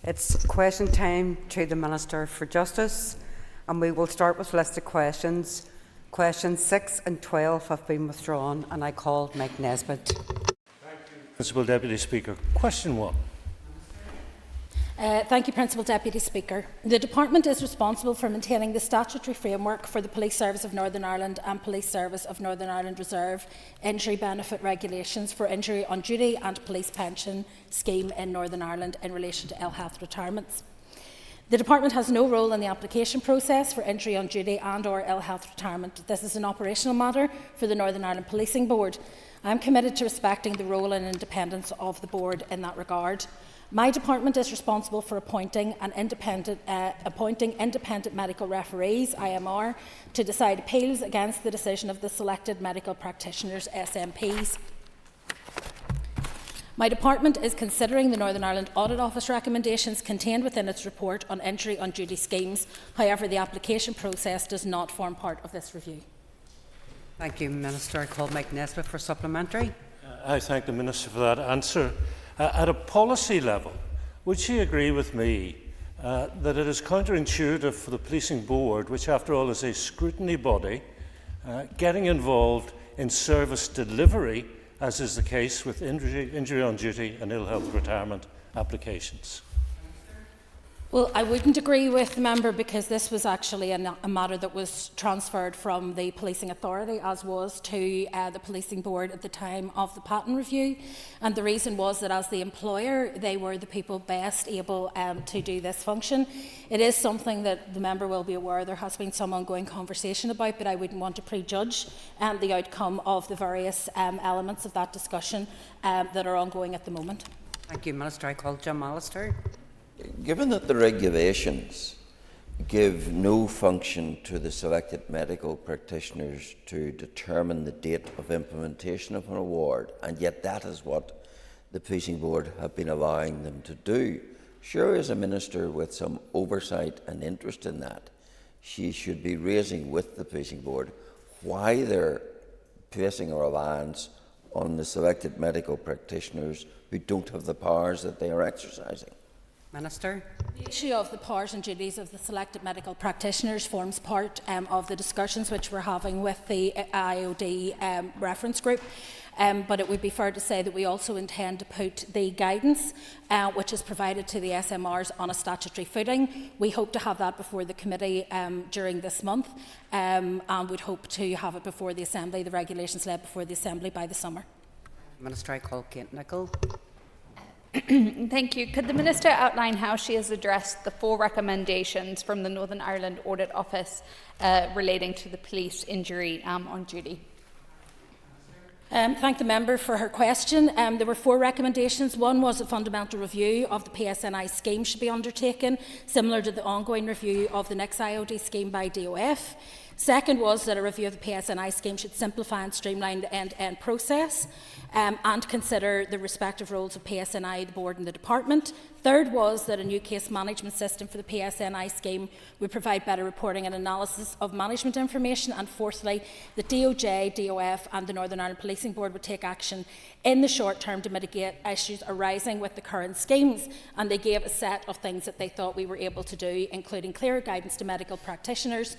It's question time to the Minister for Justice, and we will start with listed questions. Questions 6 and 12 have been withdrawn, and I call Mike Nesbitt. Principal Deputy Speaker. Question 1. Thank you, Principal Deputy Speaker. The Department is responsible for maintaining the statutory framework for the Police Service of Northern Ireland and Police Service of Northern Ireland Reserve injury benefit regulations for injury on duty and police pension scheme in Northern Ireland in relation to ill health retirements. The Department has no role in the application process for injury on duty and/or ill health retirement. This is an operational matter for the Northern Ireland Policing Board. I am committed to respecting the role and independence of the Board in that regard. My department is responsible for appointing independent medical referees, IMR, to decide appeals against the decision of the selected medical practitioners, SMPs. My department is considering the Northern Ireland Audit Office recommendations contained within its report on injury on duty schemes. However, the application process does not form part of this review. Thank you, Minister. I call Mike Nesbitt for supplementary. I thank the Minister for that answer. At a policy level, would she agree with me that it is counterintuitive for the Policing Board, which after all is a scrutiny body, getting involved in service delivery, as is the case with injury on duty and ill health retirement applications? Well, I wouldn't agree with the member, because this was actually a matter that was transferred from the Policing Authority, as was to the Policing Board at the time of the pattern review. And the reason was that as the employer, they were the people best able to do this function. It is something that the member will be aware there has been some ongoing conversation about, but I wouldn't want to prejudge the outcome of the various elements of that discussion that are ongoing at the moment. Thank you, Minister. I call Jim Allister. Given that the regulations give no function to the selected medical practitioners to determine the date of implementation of an award, and yet that is what the Policing Board have been allowing them to do, sure, as a minister with some oversight and interest in that, she should be raising with the Policing Board why they're placing a reliance on the selected medical practitioners who don't have the powers that they are exercising. Minister. The issue of the powers and duties of the selected medical practitioners forms part of the discussions which we're having with the IOD reference group. But it would be fair to say that we also intend to put the guidance which is provided to the SMRs on a statutory footing. We hope to have that before the committee during this month, and would hope to have it before the Assembly, the regulations led before the Assembly, by the summer. Minister, I call Kate Nicholl. Thank you. Could the Minister outline how she has addressed the 4 recommendations from the Northern Ireland Audit Office relating to the police injury on duty? Thank the member for her question. There were 4 recommendations. One was a fundamental review of the PSNI scheme should be undertaken, similar to the ongoing review of the next IOD scheme by DOF. Second was that a review of the PSNI scheme should simplify and streamline the end-to-end process and consider the respective roles of PSNI, the Board and the Department. Third was that a new case management system for the PSNI scheme would provide better reporting and analysis of management information. And fourthly, that DOJ, DOF and the Northern Ireland Policing Board would take action in the short term to mitigate issues arising with the current schemes. And they gave a set of things that they thought we were able to do, including clearer guidance to medical practitioners,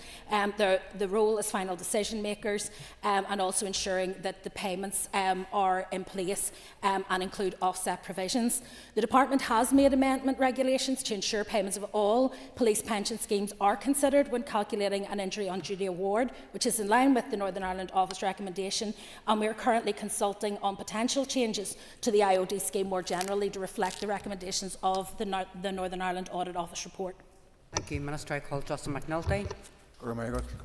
the role as final decision makers, and also ensuring that the payments are in place and include offset provisions. The Department has made amendment regulations to ensure payments of all police pension schemes are considered when calculating an injury on duty award, which is in line with the Northern Ireland Office recommendation, and we are currently consulting on potential changes to the IOD scheme more generally to reflect the recommendations of the Northern Ireland Audit Office report. Thank you, Minister. I call Justin McNulty.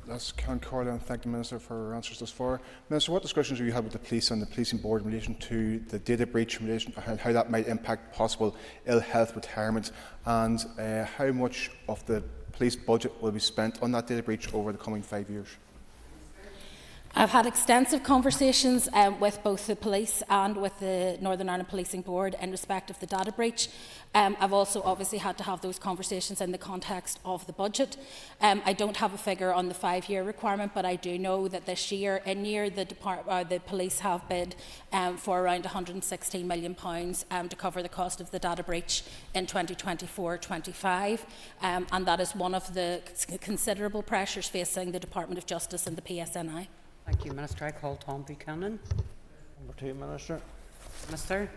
That's Count Corley, and thank the Minister for her answers thus far. Minister, what discussions have you had with the police and the Policing Board in relation to the data breach, in relation to how that might impact possible ill health retirement, and how much of the police budget will be spent on that data breach over the coming 5 years? I've had extensive conversations with both the police and with the Northern Ireland Policing Board in respect of the data breach. I've also obviously had to have those conversations in the context of the budget. I don't have a figure on the 5-year requirement, but I do know that this year, the police have bid for around £116 million to cover the cost of the data breach in 2024-25, and that is one of the considerable pressures facing the Department of Justice and the PSNI. Thank you, Minister. I call Tom Buchanan. Number 2, Minister. Minister.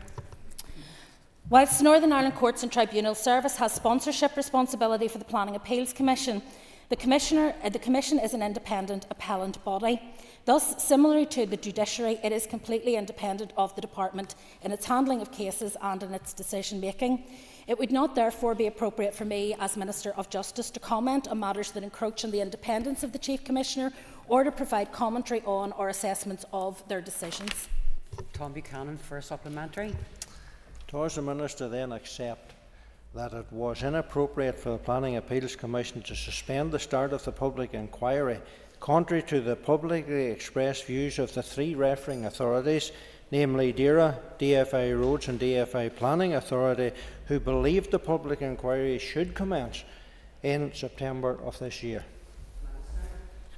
Whilst the Northern Ireland Courts and Tribunal Service has sponsorship responsibility for the Planning Appeals Commission, the Commission is an independent appellant body. Thus, similarly to the judiciary, it is completely independent of the Department in its handling of cases and in its decision-making. It would not therefore be appropriate for me, as Minister of Justice, to comment on matters that encroach on the independence of the Chief Commissioner or to provide commentary on or assessments of their decisions. Tom Buchanan for a supplementary. Does the Minister then accept that it was inappropriate for the Planning Appeals Commission to suspend the start of the public inquiry, contrary to the publicly expressed views of the 3 referring authorities, namely DERA, DFI Roads and DFI Planning Authority, who believed the public inquiry should commence in September of this year?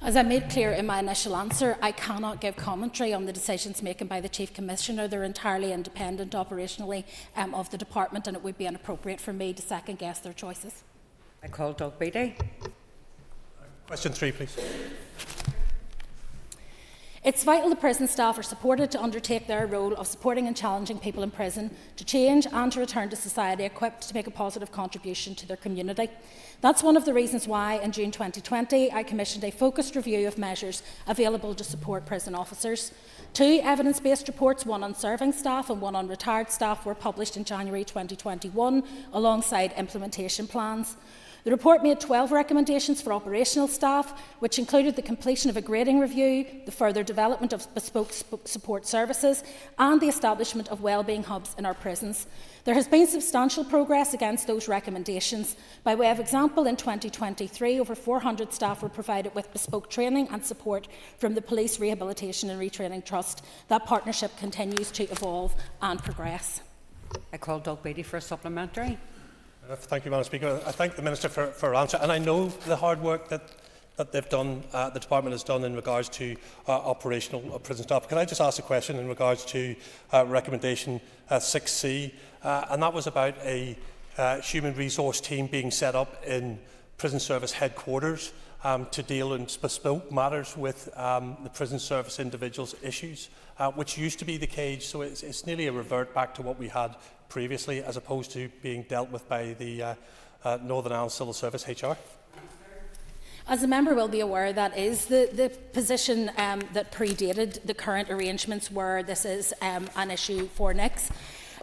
As I made clear in my initial answer, I cannot give commentary on the decisions taken by the Chief Commissioner. They're entirely independent operationally of the Department, and it would be inappropriate for me to second-guess their choices. I call Doug Beattie. Question 3, please. It's vital the prison staff are supported to undertake their role of supporting and challenging people in prison to change and to return to society equipped to make a positive contribution to their community. That's one of the reasons why, in June 2020, I commissioned a focused review of measures available to support prison officers. 2 evidence-based reports, one on serving staff and one on retired staff, were published in January 2021 alongside implementation plans. The report made 12 recommendations for operational staff, which included the completion of a grading review, the further development of bespoke support services, and the establishment of wellbeing hubs in our prisons. There has been substantial progress against those recommendations. By way of example, in 2023, over 400 staff were provided with bespoke training and support from the Police Rehabilitation and Retraining Trust. That partnership continues to evolve and progress. I call Doug Beattie for a supplementary. Thank you, Madam Speaker. I thank the Minister for her answer, and I know the hard work that they've done, the Department has done in regards to operational prison staff. Can I just ask a question in regards to recommendation 6C, and that was about a human resource team being set up in prison service headquarters to deal in bespoke matters with the prison service individuals' issues, which used to be the case. So it's nearly a revert back to what we had previously, as opposed to being dealt with by the Northern Ireland Civil Service HR. As the member will be aware, that is the position that predated the current arrangements where this is an issue for NICS.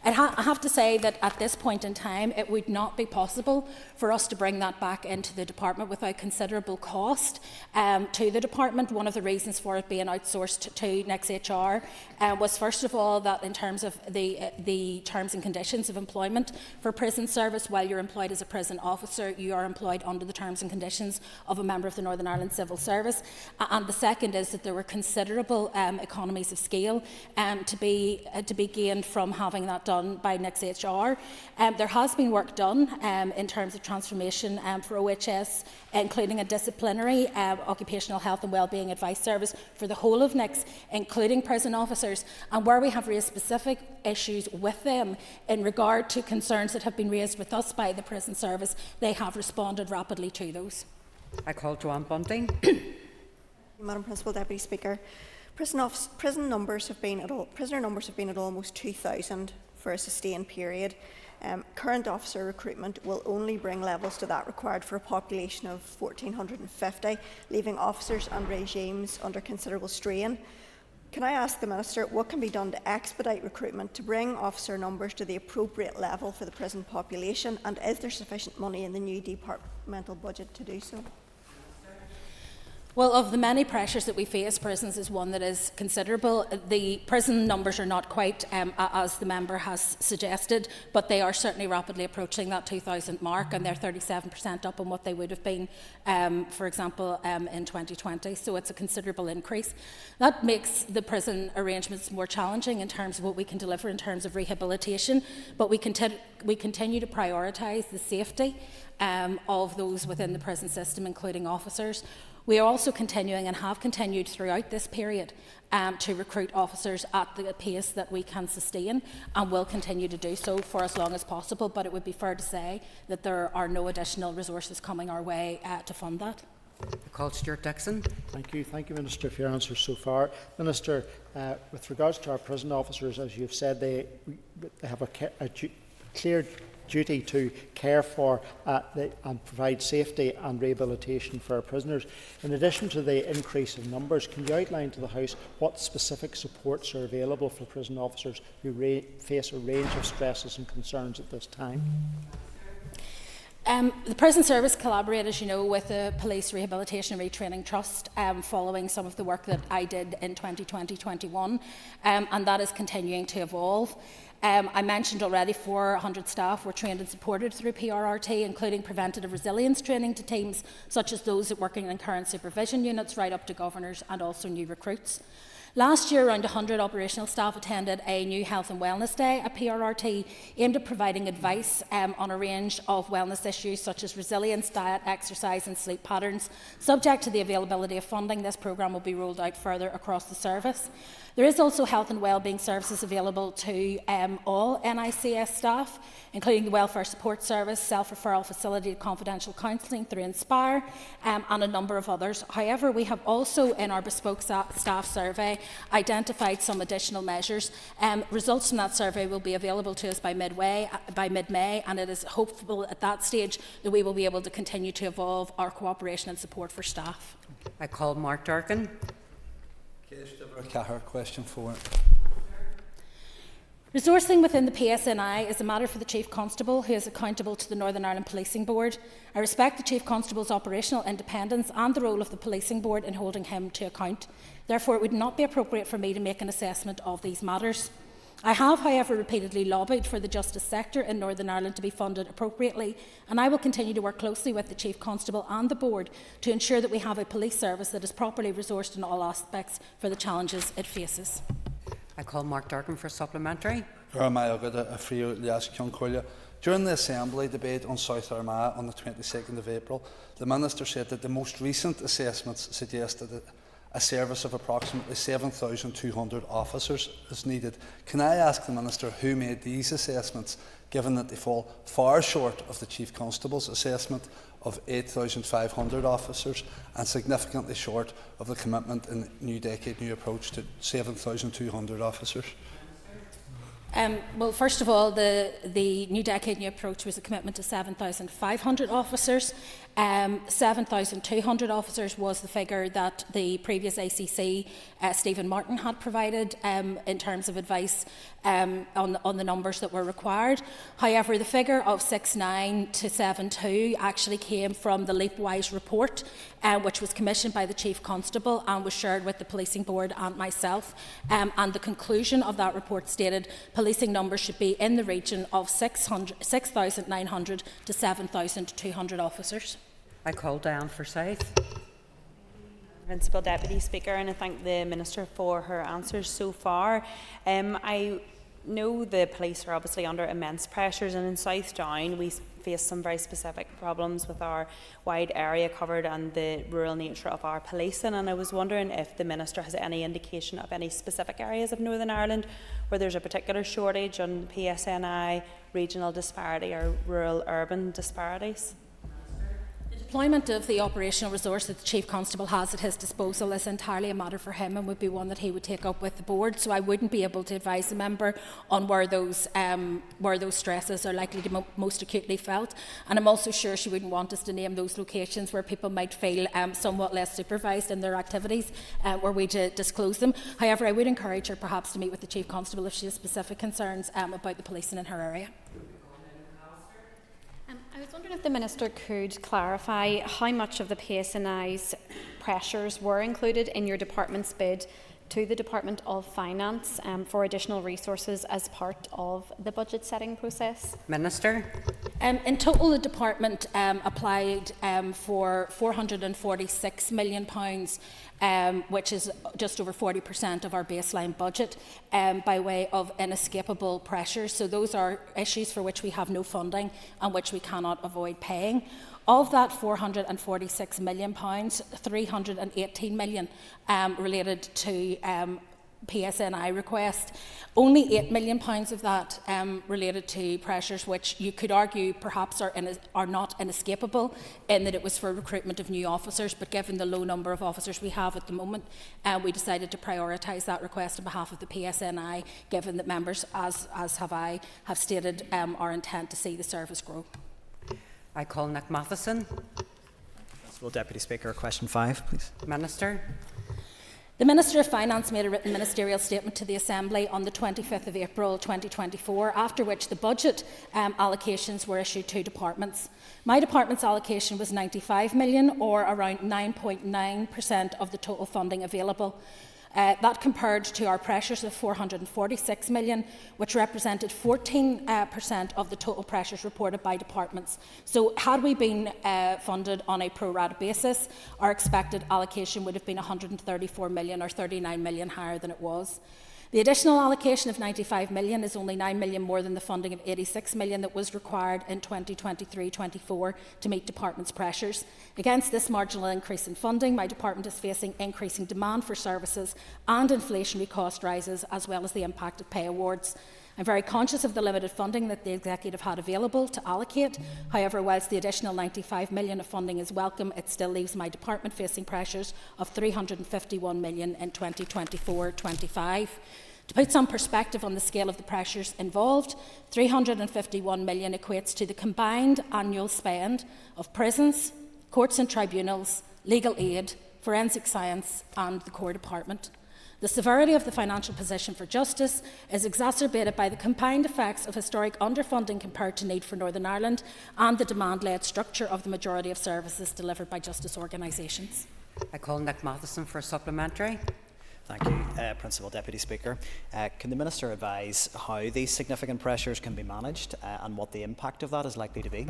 I have to say that at this point in time, it would not be possible for us to bring that back into the department without considerable cost to the department. One of the reasons for it being outsourced to NICS HR was, first of all, that in terms of the terms and conditions of employment for prison service, while you're employed as a prison officer, you are employed under the terms and conditions of a member of the Northern Ireland Civil Service. And the second is that there were considerable economies of scale to be gained from having that done by NICS HR. There has been work done in terms of transformation for OHS, including a disciplinary occupational health and wellbeing advice service for the whole of NICS, including prison officers, and where we have raised specific issues with them in regard to concerns that have been raised with us by the prison service, they have responded rapidly to those. I call Joanne Bunting. Madam Principal Deputy Speaker, prisoner numbers have been at almost 2,000 for a sustained period. Current officer recruitment will only bring levels to that required for a population of 1,450, leaving officers and regimes under considerable strain. Can I ask the Minister what can be done to expedite recruitment to bring officer numbers to the appropriate level for the prison population, and is there sufficient money in the new departmental budget to do so? Well, of the many pressures that we face, prisons is one that is considerable. The prison numbers are not quite as the member has suggested, but they are certainly rapidly approaching that 2,000 mark, and they're 37% up on what they would have been, for example, in 2020. So it's a considerable increase. That makes the prison arrangements more challenging in terms of what we can deliver in terms of rehabilitation, but we continue to prioritise the safety of those within the prison system, including officers. We are also continuing and have continued throughout this period to recruit officers at the pace that we can sustain, and will continue to do so for as long as possible, but it would be fair to say that there are no additional resources coming our way to fund that. I call Stuart Dixon. Thank you, Minister, for your answers so far. Minister, with regards to our prison officers, as you've said, they have a clear duty to care for and provide safety and rehabilitation for our prisoners. In addition to the increase in numbers, can you outline to the House what specific supports are available for prison officers who face a range of stresses and concerns at this time? The Prison Service collaborate, as you know, with the Police Rehabilitation and Retraining Trust following some of the work that I did in 2020-21, and that is continuing to evolve. I mentioned already 400 staff were trained and supported through PRRT, including preventative resilience training to teams such as those working in current supervision units, right up to governors and also new recruits. Last year, around 100 operational staff attended a new Health and Wellness Day at PRRT, aimed at providing advice on a range of wellness issues such as resilience, diet, exercise and sleep patterns. Subject to the availability of funding, this programme will be rolled out further across the service. There is also health and wellbeing services available to all NICS staff, including the Welfare Support Service, self-referral facility, confidential counselling through Inspire, and a number of others. However, we have also, in our bespoke staff survey, identified some additional measures. Results from that survey will be available to us by mid-May, and it is hopeful at that stage that we will be able to continue to evolve our cooperation and support for staff. I call Mark Durkin. Question 4. Resourcing within the PSNI is a matter for the Chief Constable, who is accountable to the Northern Ireland Policing Board. I respect the Chief Constable's operational independence and the role of the Policing Board in holding him to account. Therefore, it would not be appropriate for me to make an assessment of these matters. I have, however, repeatedly lobbied for the justice sector in Northern Ireland to be funded appropriately, and I will continue to work closely with the Chief Constable and the Board to ensure that we have a police service that is properly resourced in all aspects for the challenges it faces. I call Mark Durkin for supplementary. During the Assembly debate on South Armagh on the 22nd of April, the Minister said that the most recent assessments suggested that a service of approximately 7,200 officers is needed. Can I ask the Minister who made these assessments, given that they fall far short of the Chief Constable's assessment of 8,500 officers and significantly short of the commitment in New Decade New Approach to 7,200 officers? Well, first of all, the New Decade New Approach was a commitment to 7,500 officers. 7,200 officers was the figure that the previous ACC, Stephen Martin, had provided in terms of advice on the numbers that were required. However, the figure of 6.9 to 7.2 actually came from the Leapwise report, which was commissioned by the Chief Constable and was shared with the Policing Board and myself. And the conclusion of that report stated policing numbers should be in the region of 6,900 to 7,200 officers. I call Diane Forsyth. Principal Deputy Speaker, and I thank the Minister for her answers so far. I know the police are obviously under immense pressures, and in South Down we face some very specific problems with our wide area covered and the rural nature of our policing, and I was wondering if the Minister has any indication of any specific areas of Northern Ireland where there's a particular shortage on PSNI, regional disparity or rural-urban disparities. Deployment of the operational resource that the Chief Constable has at his disposal is entirely a matter for him and would be one that he would take up with the Board, so I wouldn't be able to advise the member on where those stresses are likely to be most acutely felt, and I'm also sure she wouldn't want us to name those locations where people might feel somewhat less supervised in their activities were we to disclose them. However, I would encourage her perhaps to meet with the Chief Constable if she has specific concerns about the policing in her area. I was wondering if the Minister could clarify how much of the PSNI's pressures were included in your department's bid to the Department of Finance for additional resources as part of the budget setting process? Minister. In total, the department applied for £446 million, which is just over 40% of our baseline budget, by way of inescapable pressures. So those are issues for which we have no funding and which we cannot avoid paying. Of that £446 million, £318 million related to PSNI request. Only £8 million of that related to pressures which you could argue perhaps are not inescapable, in that it was for recruitment of new officers, but given the low number of officers we have at the moment, we decided to prioritise that request on behalf of the PSNI, given that members, as have I, have stated our intent to see the service grow. I call Nick Matheson. Principal Deputy Speaker, question 5, please. Minister. The Minister of Finance made a written ministerial statement to the Assembly on the 25th of April 2024, after which the budget allocations were issued to departments. My department's allocation was £95 million, or around 9.9% of the total funding available. That compared to our pressures of £446 million, which represented 14% of the total pressures reported by departments. So had we been funded on a pro rata basis, our expected allocation would have been £134 million, or £39 million higher than it was. The additional allocation of £95 million is only £9 million more than the funding of £86 million that was required in 2023-24 to meet department's pressures. Against this marginal increase in funding, my department is facing increasing demand for services and inflationary cost rises, as well as the impact of pay awards. I'm very conscious of the limited funding that the Executive had available to allocate. However, whilst the additional £95 million of funding is welcome, it still leaves my department facing pressures of £351 million in 2024-25. To put some perspective on the scale of the pressures involved, £351 million equates to the combined annual spend of prisons, courts and tribunals, legal aid, forensic science and the core department. The severity of the financial position for justice is exacerbated by the combined effects of historic underfunding compared to need for Northern Ireland and the demand-led structure of the majority of services delivered by justice organisations. I call Nick Matheson for a supplementary. Thank you, Principal Deputy Speaker. Can the Minister advise how these significant pressures can be managed and what the impact of that is likely to be?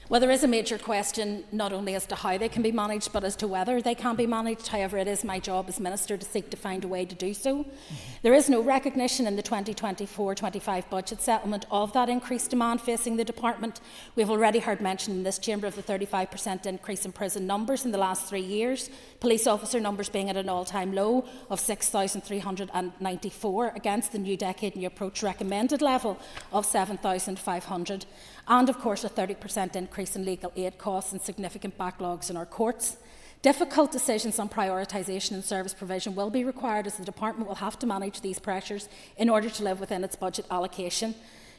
Well, there is a major question not only as to how they can be managed, but as to whether they can be managed. However, it is my job as Minister to seek to find a way to do so. There is no recognition in the 2024-25 budget settlement of that increased demand facing the department. We have already heard mention in this chamber of the 35% increase in prison numbers in the last 3 years, police officer numbers being at an all-time low of 6,394 against the New Decade New Approach recommended level of 7,500. And of course a 30% increase in legal aid costs and significant backlogs in our courts. Difficult decisions on prioritisation and service provision will be required, as the department will have to manage these pressures in order to live within its budget allocation.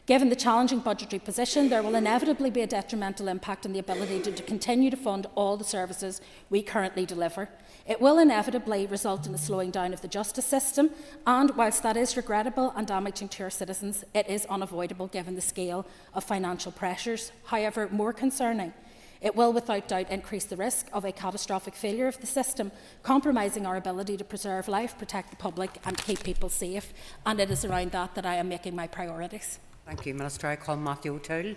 Given the challenging budgetary position, there will inevitably be a detrimental impact on the ability to continue to fund all the services we currently deliver. It will inevitably result in a slowing down of the justice system, and whilst that is regrettable and damaging to our citizens, it is unavoidable given the scale of financial pressures. However, more concerning, it will without doubt increase the risk of a catastrophic failure of the system, compromising our ability to preserve life, protect the public and keep people safe, and it is around that I am making my priorities. Thank you, Minister. I call Matthew O'Toole.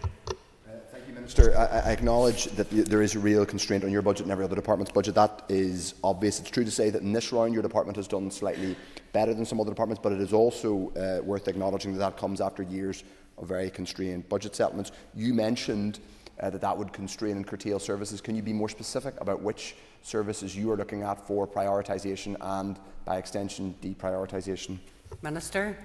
Thank you, Minister. I acknowledge that there is a real constraint on your budget and every other department's budget. That is obvious. It's true to say that in this round your department has done slightly better than some other departments, but it is also worth acknowledging that that comes after years of very constrained budget settlements. You mentioned that would constrain and curtail services. Can you be more specific about which services you are looking at for prioritisation and, by extension, deprioritisation? Minister.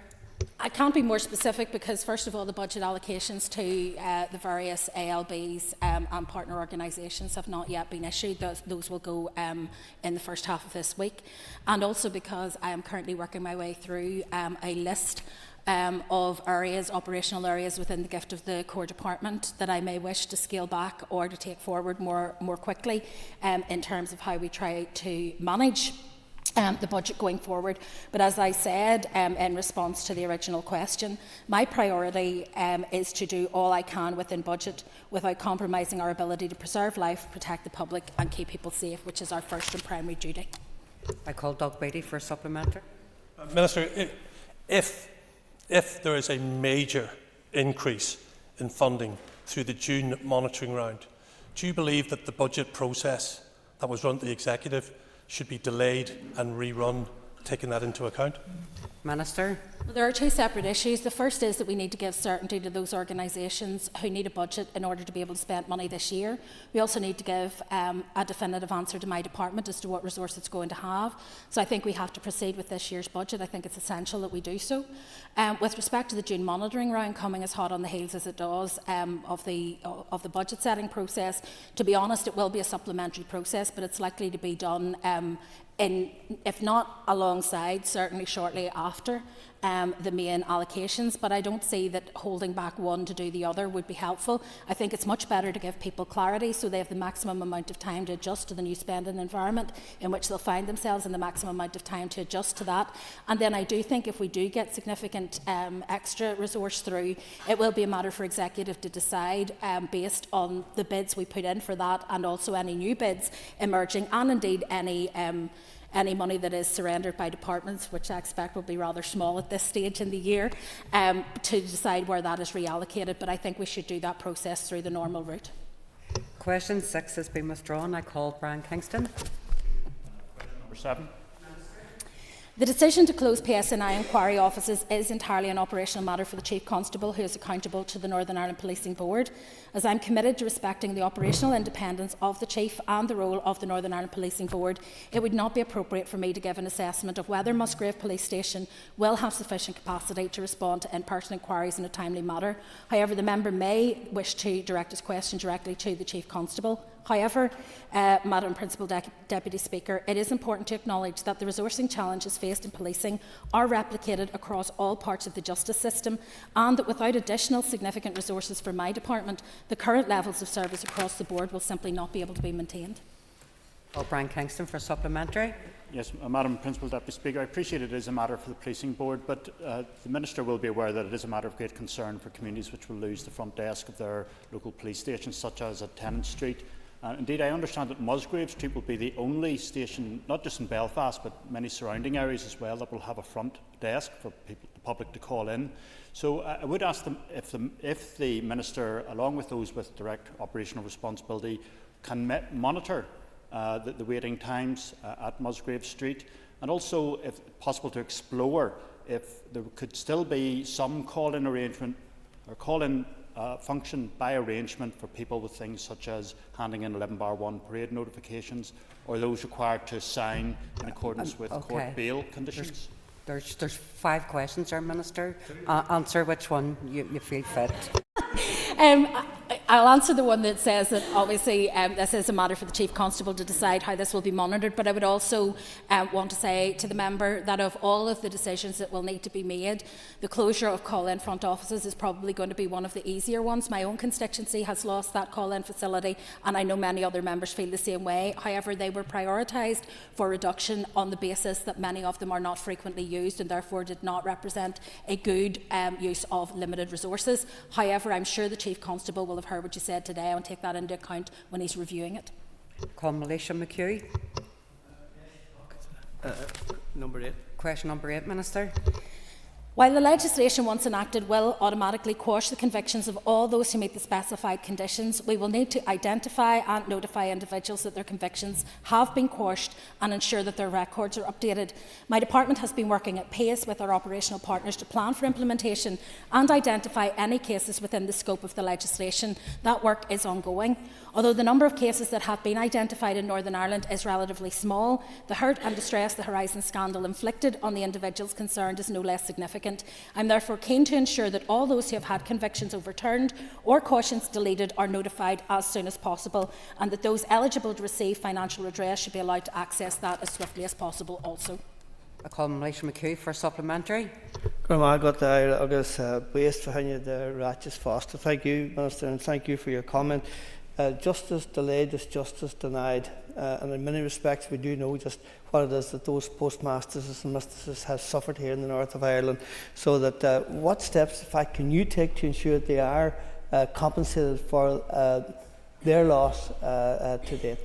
I can't be more specific because, first of all, the budget allocations to the various ALBs and partner organisations have not yet been issued. Those will go in the first half of this week. And also because I am currently working my way through a list of areas, operational areas within the gift of the core department that I may wish to scale back or to take forward more quickly in terms of how we try to manage the budget going forward. But as I said in response to the original question, my priority is to do all I can within budget without compromising our ability to preserve life, protect the public and keep people safe, which is our first and primary duty. I call Doug Beattie for a supplementary. Minister, if there is a major increase in funding through the June monitoring round, do you believe that the budget process that was run at the Executive should be delayed and rerun, taking that into account? Minister. There are two separate issues. The first is that we need to give certainty to those organisations who need a budget in order to be able to spend money this year. We also need to give a definitive answer to my department as to what resource it's going to have. So I think we have to proceed with this year's budget. I think it's essential that we do so. With respect to the June monitoring round coming as hot on the heels as it does of the budget setting process, to be honest, it will be a supplementary process, but it's likely to be done if not alongside, certainly shortly after the main allocations, but I don't see that holding back one to do the other would be helpful. I think it's much better to give people clarity so they have the maximum amount of time to adjust to the new spending environment in which they'll find themselves, and the maximum amount of time to adjust to that. And then I do think if we do get significant extra resource through, it will be a matter for Executive to decide based on the bids we put in for that, and also any new bids emerging, and indeed any money that is surrendered by departments, which I expect will be rather small at this stage in the year, to decide where that is reallocated. But I think we should do that process through the normal route. Question 6 has been withdrawn. I call Brian Kingston. Question number 7. The decision to close PSNI inquiry offices is entirely an operational matter for the Chief Constable, who is accountable to the Northern Ireland Policing Board. As I am committed to respecting the operational independence of the Chief and the role of the Northern Ireland Policing Board, it would not be appropriate for me to give an assessment of whether Musgrave Police Station will have sufficient capacity to respond to in-person inquiries in a timely manner. However, the member may wish to direct his question directly to the Chief Constable. However, Madam Principal Deputy Speaker, it is important to acknowledge that the resourcing challenges faced in policing are replicated across all parts of the justice system, and that without additional significant resources for my department, the current levels of service across the board will simply not be able to be maintained. Brian Kingston for a supplementary. Yes, Madam Principal Deputy Speaker, I appreciate it is a matter for the Policing Board, but the Minister will be aware that it is a matter of great concern for communities which will lose the front desk of their local police stations, such as at Tennant Street. Indeed, I understand that Musgrave Street will be the only station, not just in Belfast, but many surrounding areas as well, that will have a front desk for people, the public to call in. So I would ask them if the Minister, along with those with direct operational responsibility, can monitor the waiting times at Musgrave Street, and also, if possible, to explore if there could still be some call-in arrangement or call-in function by arrangement for people with things such as handing in 11-1 parade notifications, or those required to sign in accordance with court bail conditions. There's 5 questions there, Minister. Answer which one you feel fit. I'll answer the one that says that obviously this is a matter for the Chief Constable to decide how this will be monitored, but I would also want to say to the member that of all of the decisions that will need to be made, the closure of call-in front offices is probably going to be one of the easier ones. My own constituency has lost that call-in facility, and I know many other members feel the same way. However, they were prioritised for reduction on the basis that many of them are not frequently used and therefore did not represent a good use of limited resources. However, I'm sure the Chief Constable will have heard what you said today and take that into account when he's reviewing it. Call Militia McHugh. Number 8. Question number 8, Minister. While the legislation once enacted will automatically quash the convictions of all those who meet the specified conditions, we will need to identify and notify individuals that their convictions have been quashed and ensure that their records are updated. My department has been working at pace with our operational partners to plan for implementation and identify any cases within the scope of the legislation. That work is ongoing. Although the number of cases that have been identified in Northern Ireland is relatively small, the hurt and distress the Horizon scandal inflicted on the individuals concerned is no less significant. I am therefore keen to ensure that all those who have had convictions overturned or cautions deleted are notified as soon as possible, and that those eligible to receive financial redress should be allowed to access that as swiftly as possible also. I call Militia McHugh for a supplementary. Thank you, Minister, and thank you for your comment. Justice delayed is justice denied, and in many respects we do know just what it is that those postmasters and mistresses have suffered here in the north of Ireland. So that what steps, in fact, can you take to ensure that they are compensated for their loss to date?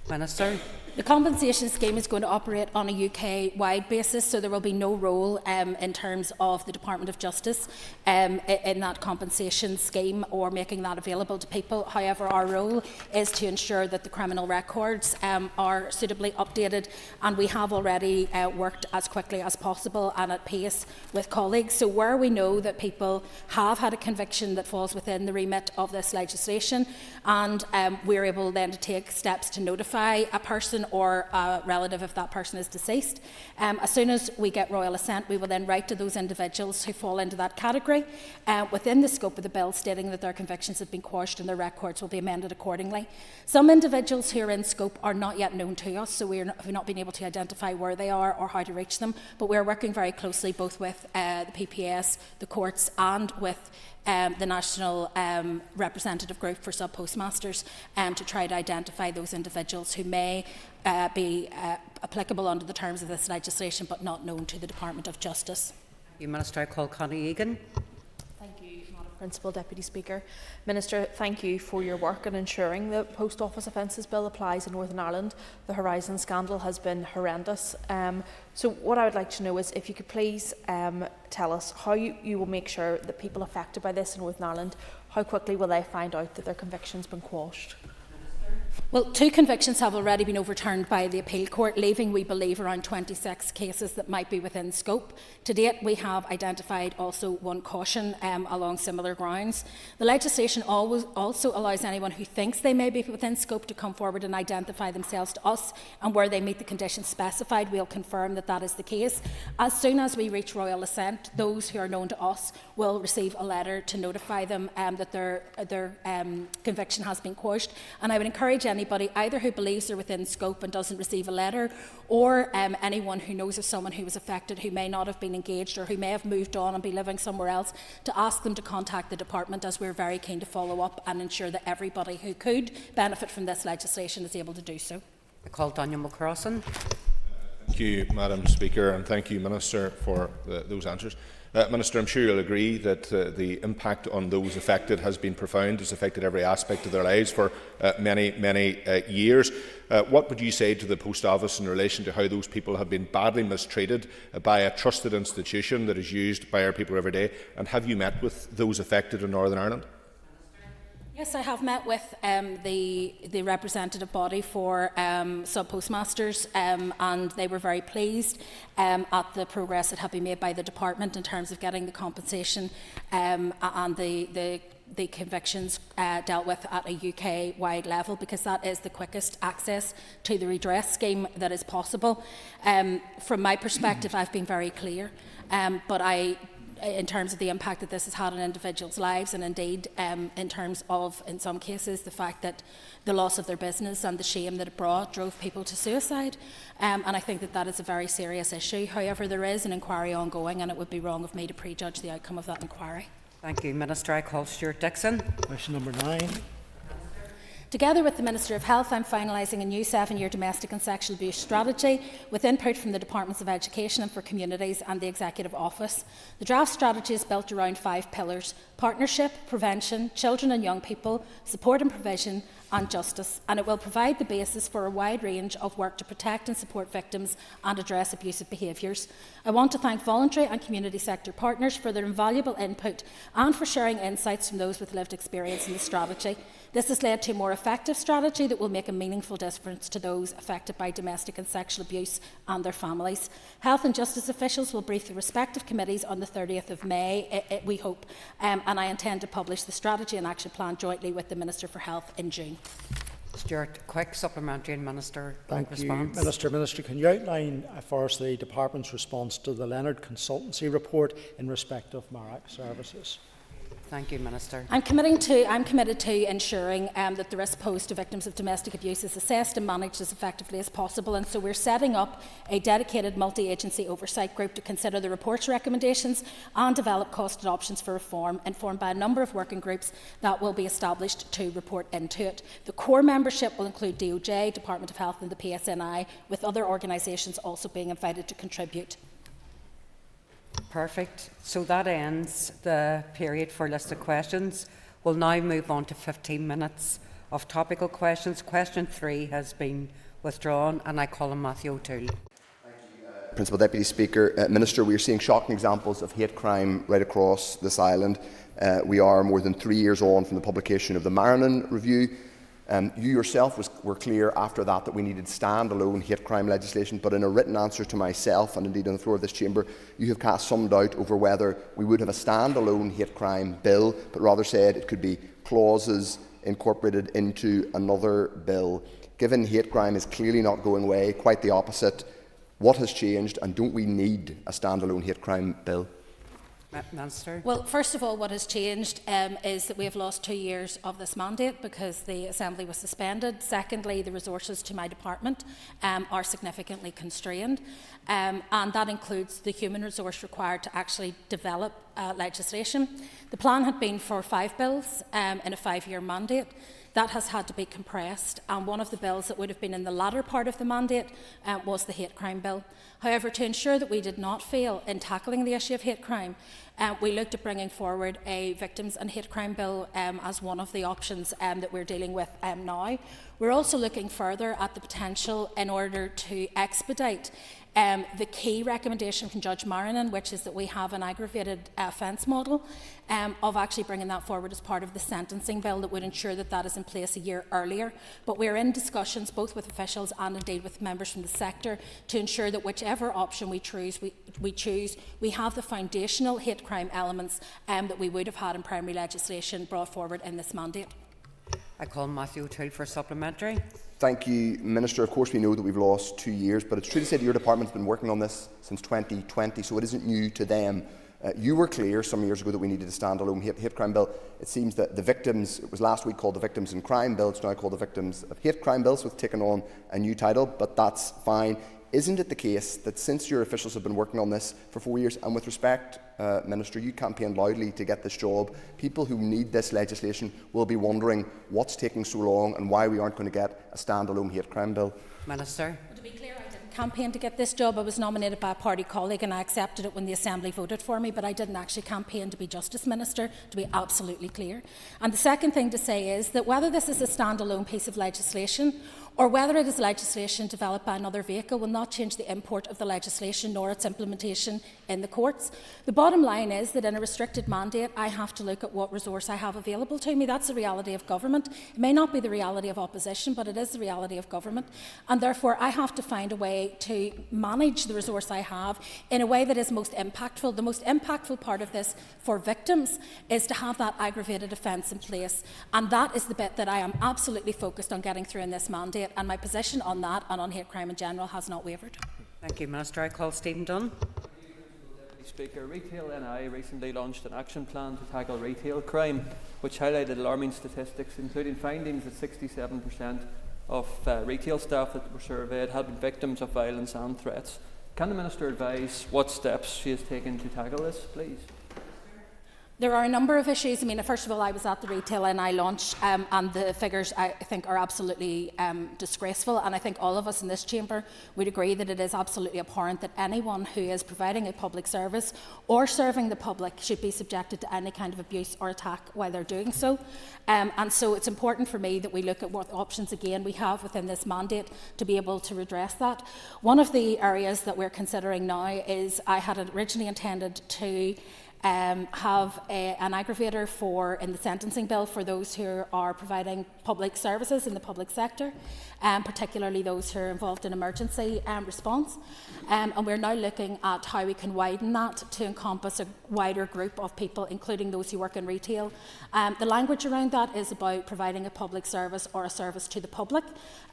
Minister. The compensation scheme is going to operate on a UK-wide basis, so there will be no role in terms of the Department of Justice in that compensation scheme or making that available to people. However, our role is to ensure that the criminal records are suitably updated, and we have already worked as quickly as possible and at pace with colleagues. So where we know that people have had a conviction that falls within the remit of this legislation, and we're able then to take steps to notify a person or a relative if that person is deceased. As soon as we get royal assent, we will then write to those individuals who fall into that category within the scope of the bill, stating that their convictions have been quashed and their records will be amended accordingly. Some individuals who are in scope are not yet known to us, so we have not been able to identify where they are or how to reach them, but we are working very closely both with the PPS, the courts, and with the National Representative Group for Sub-Postmasters to try to identify those individuals who may be applicable under the terms of this legislation but not known to the Department of Justice. You Minister, I call Connie Egan. Thank you, Madam Principal Deputy Speaker. Minister, thank you for your work in ensuring the Post Office Offences Bill applies in Northern Ireland. The Horizon scandal has been horrendous. So what I would like to know is if you could please tell us how you will make sure that people affected by this in Northern Ireland, how quickly will they find out that their conviction's been quashed? Well, 2 convictions have already been overturned by the appeal court, leaving, we believe, around 26 cases that might be within scope. To date, we have identified also 1 caution along similar grounds. The legislation also allows anyone who thinks they may be within scope to come forward and identify themselves to us, and where they meet the conditions specified, we'll confirm that that is the case. As soon as we reach royal assent, those who are known to us will receive a letter to notify them that their conviction has been quashed, and I would encourage anybody either who believes they're within scope and doesn't receive a letter, or anyone who knows of someone who was affected who may not have been engaged or who may have moved on and be living somewhere else, to ask them to contact the department, as we're very keen to follow up and ensure that everybody who could benefit from this legislation is able to do so. I call Daniel McCrossan. Thank you, Madam Speaker, and thank you, Minister, for those answers. Minister, I'm sure you'll agree that the impact on those affected has been profound. It's affected every aspect of their lives for many years. What would you say to the Post Office in relation to how those people have been badly mistreated by a trusted institution that is used by our people every day? And have you met with those affected in Northern Ireland? Yes, I have met with the representative body for sub-postmasters, and they were very pleased at the progress that had been made by the department in terms of getting the compensation and the convictions dealt with at a UK-wide level, because that is the quickest access to the redress scheme that is possible. From my perspective, I've been very clear, but in terms of the impact that this has had on individuals' lives, and indeed in terms of, in some cases, the fact that the loss of their business and the shame that it brought drove people to suicide. And I think that that is a very serious issue. However, there is an inquiry ongoing, and it would be wrong of me to prejudge the outcome of that inquiry. Thank you, Minister. I call Stuart Dixon. Question number 9. Together with the Minister of Health, I'm finalising a new 7-year domestic and sexual abuse strategy with input from the Departments of Education and for Communities and the Executive Office. The draft strategy is built around 5 pillars: partnership, prevention, children and young people, support and provision, and justice, and it will provide the basis for a wide range of work to protect and support victims and address abusive behaviours. I want to thank voluntary and community sector partners for their invaluable input and for sharing insights from those with lived experience in the strategy. This has led to a more effective strategy that will make a meaningful difference to those affected by domestic and sexual abuse and their families. Health and justice officials will brief the respective committees on the 30th of May, we hope, and I intend to publish the strategy and action plan jointly with the Minister for Health in June. Stuart, quick supplementary and Minister Thank you, response. Minister, can you outline for us the Department's response to the Leonard Consultancy report in respect of MARAC services? Thank you, Minister. I'm committed to ensuring that the risk posed to victims of domestic abuse is assessed and managed as effectively as possible, and so we're setting up a dedicated multi-agency oversight group to consider the report's recommendations and develop costed options for reform, informed by a number of working groups that will be established to report into it. The core membership will include DOJ, Department of Health and the PSNI, with other organisations also being invited to contribute. Perfect. So that ends the period for listed questions. We'll now move on to 15 minutes of topical questions. Question 3 has been withdrawn, and I call on Matthew O'Toole. Principal Deputy Speaker, Minister, we are seeing shocking examples of hate crime right across this island. We are more than 3 years on from the publication of the Marinan Review. You yourself were clear after that we needed standalone hate crime legislation, but in a written answer to myself and indeed on the floor of this chamber, you have cast some doubt over whether we would have a standalone hate crime bill, but rather said it could be clauses incorporated into another bill. Given hate crime is clearly not going away, quite the opposite, what has changed, and don't we need a standalone hate crime bill? Minister. Well, first of all, what has changed is that we have lost 2 years of this mandate because the Assembly was suspended. Secondly, the resources to my department are significantly constrained, and that includes the human resource required to actually develop legislation. The plan had been for 5 bills in a 5-year mandate. That has had to be compressed, and one of the bills that would have been in the latter part of the mandate was the hate crime bill. However, to ensure that we did not fail in tackling the issue of hate crime, we looked at bringing forward a victims and hate crime bill as one of the options that we're dealing with now. We're also looking further at the potential in order to expedite the key recommendation from Judge Marinan, which is that we have an aggravated offence model, of actually bringing that forward as part of the sentencing bill that would ensure that that is in place a year earlier. But we're in discussions both with officials and indeed with members from the sector to ensure that whichever option we choose, we have the foundational hate crime elements that we would have had in primary legislation brought forward in this mandate. I call Matthew O'Toole for a supplementary. Thank you, Minister. Of course, we know that we've lost 2 years, but it's true to say that your department's been working on this since 2020, so it isn't new to them. You were clear some years ago that we needed a standalone hate crime bill. It seems that the victims, it was last week called the Victims in Crime Bill, it's now called the Victims of Hate Crime Bill, so it's taken on a new title, but that's fine. Isn't it the case that since your officials have been working on this for 4 years, and with respect, Minister, you campaigned loudly to get this job, people who need this legislation will be wondering what's taking so long and why we aren't going to get a standalone hate crime bill? Minister. To be clear, I didn't campaign to get this job. I was nominated by a party colleague and I accepted it when the Assembly voted for me, but I didn't actually campaign to be Justice Minister, to be absolutely clear. And the second thing to say is that whether this is a standalone piece of legislation or whether it is legislation developed by another vehicle will not change the import of the legislation nor its implementation in the courts. The bottom line is that in a restricted mandate, I have to look at what resource I have available to me. That's the reality of government. It may not be the reality of opposition, but it is the reality of government. And therefore, I have to find a way to manage the resource I have in a way that is most impactful. The most impactful part of this for victims is to have that aggravated offence in place. And that is the bit that I am absolutely focused on getting through in this mandate. And my position on that and on hate crime in general has not wavered. Thank you, Minister. I call Stephen Dunn. Speaker, Retail NI recently launched an action plan to tackle retail crime, which highlighted alarming statistics, including findings that 67% of retail staff that were surveyed had been victims of violence and threats. Can the Minister advise what steps she has taken to tackle this, please? There are a number of issues. I mean, first of all, I was at the Retail NI launch and the figures, I think, are absolutely disgraceful, and I think all of us in this chamber would agree that it is absolutely abhorrent that anyone who is providing a public service or serving the public should be subjected to any kind of abuse or attack while they're doing so. And so it's important for me that we look at what options, again, we have within this mandate to be able to redress that. One of the areas that we're considering now is I had originally intended to have an aggravator in the sentencing bill for those who are providing public services in the public sector, particularly those who are involved in emergency response. And we're now looking at how we can widen that to encompass a wider group of people, including those who work in retail. The language around that is about providing a public service or a service to the public,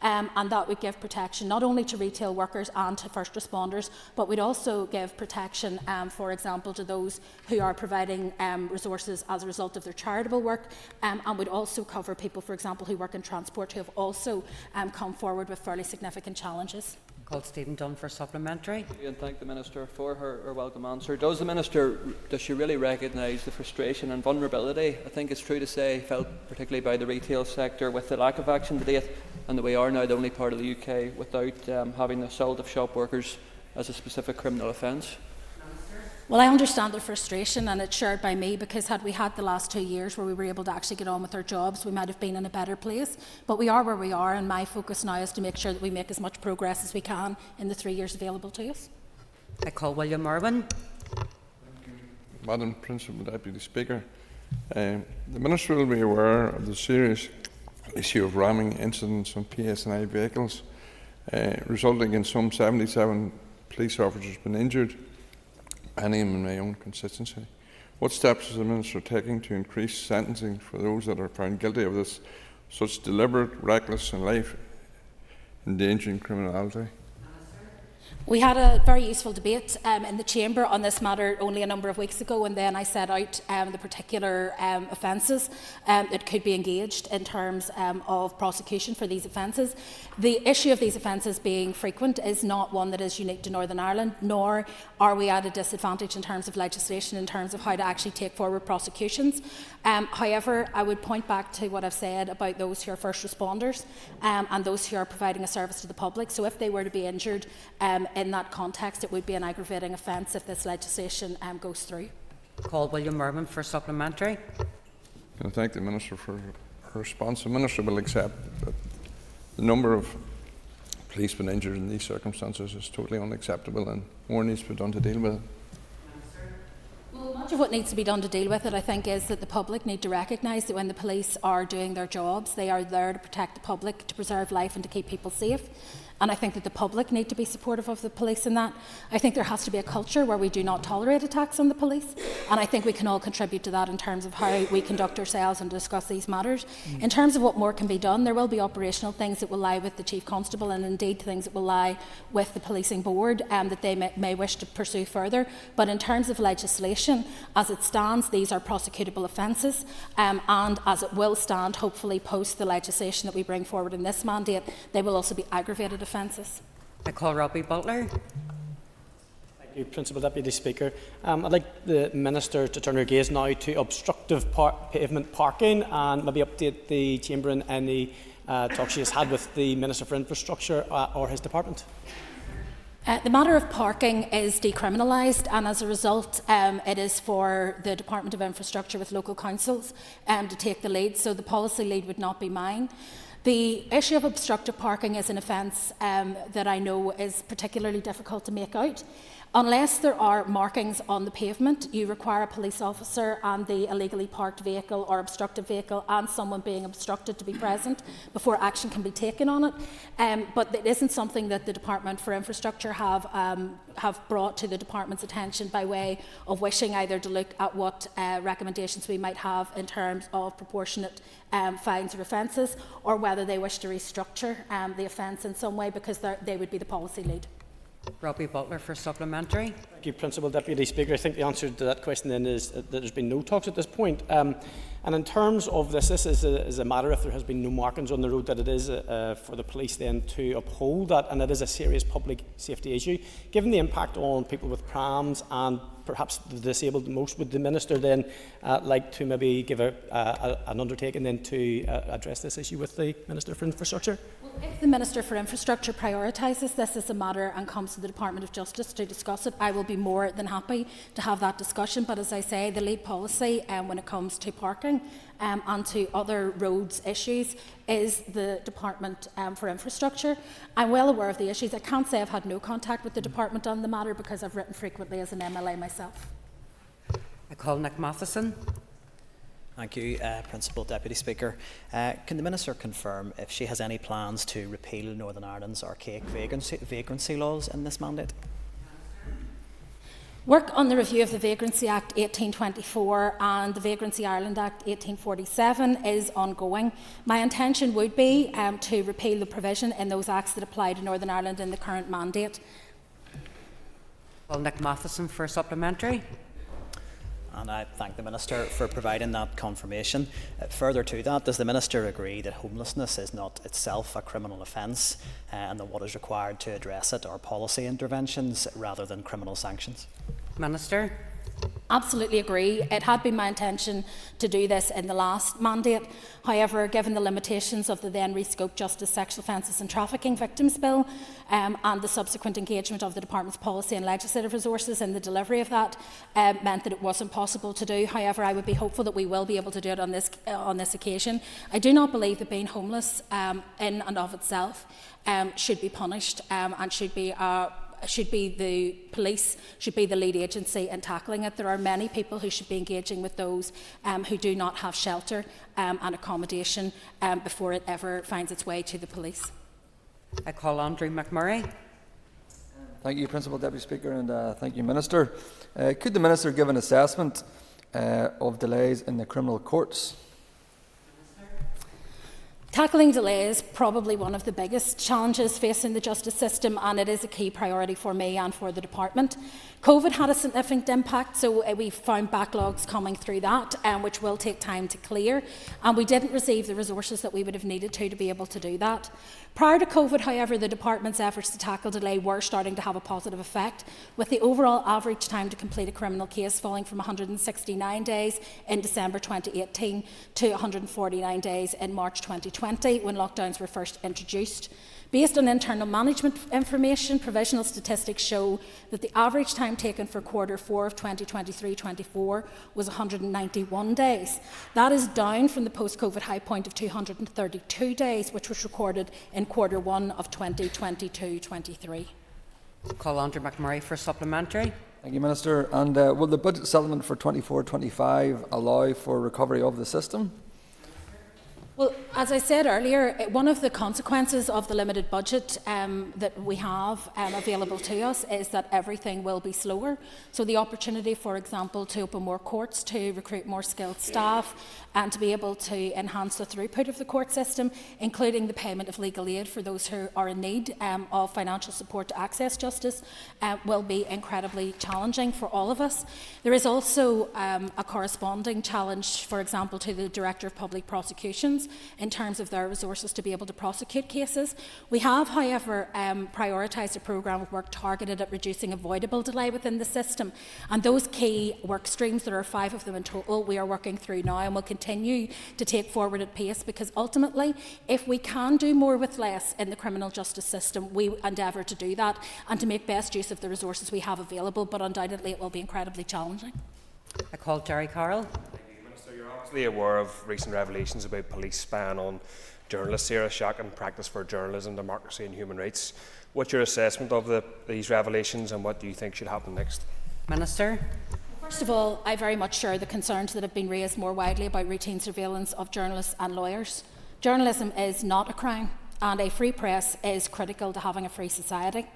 and that would give protection not only to retail workers and to first responders, but would also give protection, for example, to those who are providing resources as a result of their charitable work, and would also cover people, for example, who work in transport, who have also come forward with fairly significant challenges. Call Stephen Dunn for supplementary. And thank the Minister for her welcome answer. Does she really recognise the frustration and vulnerability, I think it's true to say, felt particularly by the retail sector with the lack of action to date, and that we are now the only part of the UK without having the assault of shop workers as a specific criminal offence? Well, I understand their frustration, and it's shared by me, because had we had the last 2 years where we were able to actually get on with our jobs, we might have been in a better place. But we are where we are, and my focus now is to make sure that we make as much progress as we can in the 3 years available to us. I call William Irwin. Madam Principal Deputy Speaker, the Minister will be aware of the serious issue of ramming incidents on PSNI vehicles, resulting in some 77 police officers being injured, many in my own constituency. What steps is the Minister taking to increase sentencing for those that are found guilty of this such deliberate, reckless and life-endangering criminality? We had a very useful debate in the Chamber on this matter only a number of weeks ago, and then I set out the particular offences that could be engaged in terms of prosecution for these offences. The issue of these offences being frequent is not one that is unique to Northern Ireland, nor are we at a disadvantage in terms of legislation, in terms of how to actually take forward prosecutions. However, I would point back to what I've said about those who are first responders and those who are providing a service to the public. So if they were to be injured in that context, it would be an aggravating offence if this legislation goes through. Call William Mervyn for supplementary. I thank the Minister for her response. The Minister will accept that the number of police being injured in these circumstances is totally unacceptable, and more needs to be done to deal with it. Well, much of what needs to be done to deal with it, I think, is that the public need to recognise that when the police are doing their jobs, they are there to protect the public, to preserve life and to keep people safe. And I think that the public need to be supportive of the police in that. I think there has to be a culture where we do not tolerate attacks on the police. And I think we can all contribute to that in terms of how we conduct ourselves and discuss these matters. In terms of what more can be done, there will be operational things that will lie with the Chief Constable, and indeed things that will lie with the Policing Board that they may wish to pursue further. But in terms of legislation, as it stands, these are prosecutable offences. And as it will stand, hopefully post the legislation that we bring forward in this mandate, they will also be aggravated offences. I call Robbie Butler. Thank you, Principal Deputy Speaker. I'd like the Minister to turn her gaze now to obstructive pavement parking and maybe update the Chamber in any talk she has had with the Minister for Infrastructure or his department. The matter of parking is decriminalised, and as a result it is for the Department of Infrastructure with local councils to take the lead, so the policy lead would not be mine. The issue of obstructive parking is an offence that I know is particularly difficult to make out. Unless there are markings on the pavement, you require a police officer and the illegally parked vehicle or obstructive vehicle and someone being obstructed to be present before action can be taken on it. But it isn't something that the Department for Infrastructure have brought to the Department's attention by way of wishing either to look at what recommendations we might have in terms of proportionate fines or offences, or whether they wish to restructure the offence in some way, because they would be the policy lead. Robbie Butler for supplementary. Thank you, Principal Deputy Speaker. I think the answer to that question then is that there's been no talks at this point. And in terms of this is a matter, if there has been no markings on the road, that it is for the police then to uphold that, and it is a serious public safety issue. Given the impact on people with prams and perhaps the disabled most, would the Minister then like to maybe give an undertaking then to address this issue with the Minister for Infrastructure? Well, if the Minister for Infrastructure prioritises this as a matter and comes to the Department of Justice to discuss it, I will be more than happy to have that discussion. But as I say, the lead policy when it comes to parking and to other roads issues is the Department for Infrastructure. I'm well aware of the issues. I can't say I've had no contact with the Department on the matter because I've written frequently as an MLA myself. I call Nick Matheson. Thank you, Principal Deputy Speaker. Can the Minister confirm if she has any plans to repeal Northern Ireland's archaic vagrancy laws in this mandate? Work on the review of the Vagrancy Act 1824 and the Vagrancy Ireland Act 1847 is ongoing. My intention would be to repeal the provision in those acts that apply to Northern Ireland in the current mandate. Well, Nick Matheson for supplementary. and I thank the Minister for providing that confirmation. Further to that, does the Minister agree that homelessness is not itself a criminal offence and that what is required to address it are policy interventions rather than criminal sanctions? Minister. Absolutely agree. It had been my intention to do this in the last mandate. However, given the limitations of the then rescoped Justice Sexual Offences and Trafficking Victims Bill and the subsequent engagement of the Department's policy and legislative resources in the delivery of that meant that it wasn't possible to do. However, I would be hopeful that we will be able to do it on this occasion. I do not believe that being homeless in and of itself should be punished and should be the police, should be the lead agency in tackling it. There are many people who should be engaging with those who do not have shelter and accommodation before it ever finds its way to the police. I call Andrew McMurray. Thank you, Principal Deputy Speaker, and thank you, Minister. Could the Minister give an assessment of delays in the criminal courts? Tackling delay is probably one of the biggest challenges facing the justice system, and it is a key priority for me and for the department. COVID had a significant impact, so we found backlogs coming through that, which will take time to clear, and we didn't receive the resources that we would have needed to be able to do that. Prior to COVID, however, the department's efforts to tackle delay were starting to have a positive effect, with the overall average time to complete a criminal case falling from 169 days in December 2018 to 149 days in March 2020, when lockdowns were first introduced. Based on internal management information, provisional statistics show that the average time taken for Q4 of 2023-24 was 191 days. That is down from the post-COVID high point of 232 days, which was recorded in Q1 of 2022-23. Call Andrew McMurray for supplementary. Thank you, Minister. And will the budget settlement for 24-25 allow for recovery of the system? Well, as I said earlier, one of the consequences of the limited budget that we have available to us is that everything will be slower. So the opportunity, for example, to open more courts, to recruit more skilled staff, and to be able to enhance the throughput of the court system, including the payment of legal aid for those who are in need of financial support to access justice, will be incredibly challenging for all of us. There is also a corresponding challenge, for example, to the Director of Public Prosecutions in terms of their resources to be able to prosecute cases. We have, however, prioritised a programme of work targeted at reducing avoidable delay within the system, and those key work streams, there are 5 of them in total, we are working through now and will continue to take forward at pace, because ultimately, if we can do more with less in the criminal justice system, we endeavour to do that and to make best use of the resources we have available, but undoubtedly it will be incredibly challenging. I call Jerry Carroll. You're obviously aware of recent revelations about police spying on journalists here, a shocking practice for journalism, democracy and human rights. What's your assessment of these revelations, and what do you think should happen next? Minister. First of all, I very much share the concerns that have been raised more widely about routine surveillance of journalists and lawyers. Journalism is not a crime, and a free press is critical to having a free society.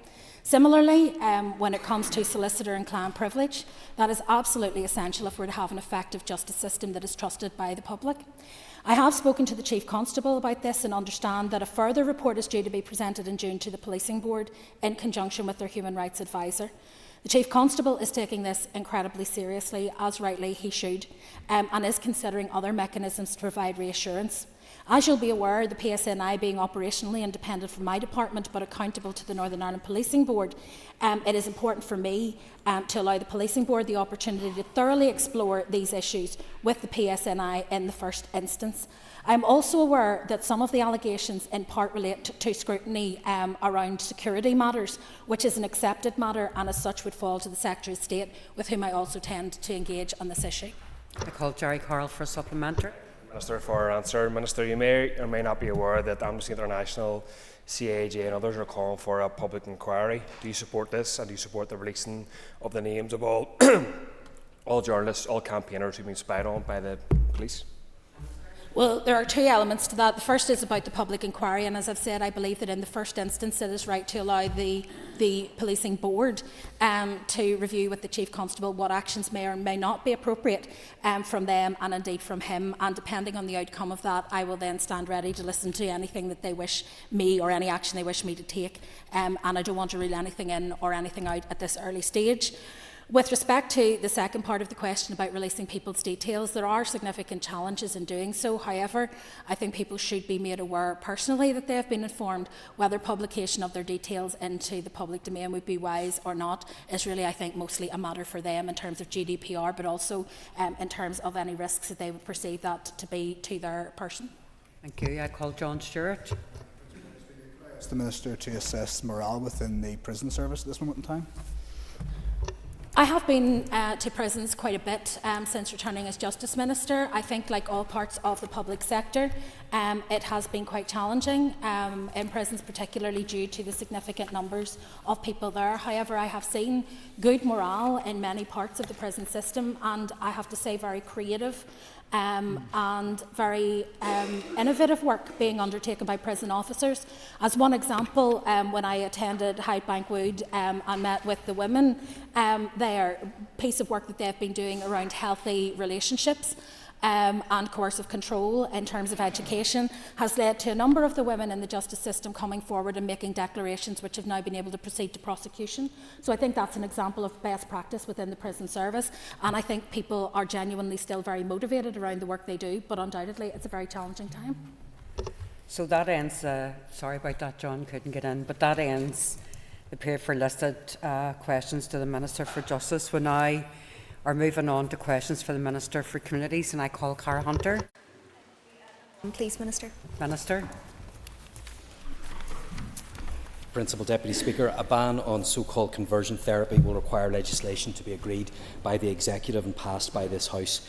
Similarly, when it comes to solicitor and client privilege, that is absolutely essential if we're to have an effective justice system that is trusted by the public. I have spoken to the Chief Constable about this and understand that a further report is due to be presented in June to the Policing Board in conjunction with their Human Rights Advisor. The Chief Constable is taking this incredibly seriously, as rightly he should, and is considering other mechanisms to provide reassurance. As you'll be aware, the PSNI being operationally independent from my department but accountable to the Northern Ireland Policing Board, it is important for me to allow the Policing Board the opportunity to thoroughly explore these issues with the PSNI in the first instance. I'm also aware that some of the allegations in part relate to scrutiny around security matters, which is an accepted matter and as such would fall to the Secretary of State, with whom I also tend to engage on this issue. I call Jerry Carroll for a supplementary. Minister, for your answer. Minister, you may or may not be aware that Amnesty International, CAJ and others are calling for a public inquiry. Do you support this, and do you support the releasing of the names of all all journalists, all campaigners who've been spied on by the police? Well, there are 2 elements to that. The first is about the public inquiry, and as I've said, I believe that in the first instance it is right to allow the Policing Board to review with the Chief Constable what actions may or may not be appropriate from them and indeed from him, and depending on the outcome of that, I will then stand ready to listen to anything that they wish me, or any action they wish me to take, and I don't want to rule anything in or anything out at this early stage. With respect to the second part of the question about releasing people's details, there are significant challenges in doing so. However, I think people should be made aware personally that they have been informed. Whether publication of their details into the public domain would be wise or not is really, I think, mostly a matter for them in terms of GDPR, but also in terms of any risks that they would perceive that to be to their person. Thank you. I call John Stewart. Ask the Minister to assess morale within the prison service at this moment in time. I have been to prisons quite a bit since returning as Justice Minister. I think, like all parts of the public sector, it has been quite challenging in prisons, particularly due to the significant numbers of people there. However, I have seen good morale in many parts of the prison system, and I have to say very creative and very innovative work being undertaken by prison officers. As one example, when I attended Hyde Bank Wood and met with the women there, piece of work that they've been doing around healthy relationships and coercive control in terms of education has led to a number of the women in the justice system coming forward and making declarations which have now been able to proceed to prosecution. So I think that's an example of best practice within the prison service, and I think people are genuinely still very motivated around the work they do, but undoubtedly it's a very challenging time. So that ends, sorry about that, John couldn't get in, but that ends the period for listed questions to the Minister for Justice. We now are moving on to questions for the Minister for Communities, and I call Cara Hunter. Please, Minister. Minister. Principal Deputy Speaker, a ban on so-called conversion therapy will require legislation to be agreed by the Executive and passed by this House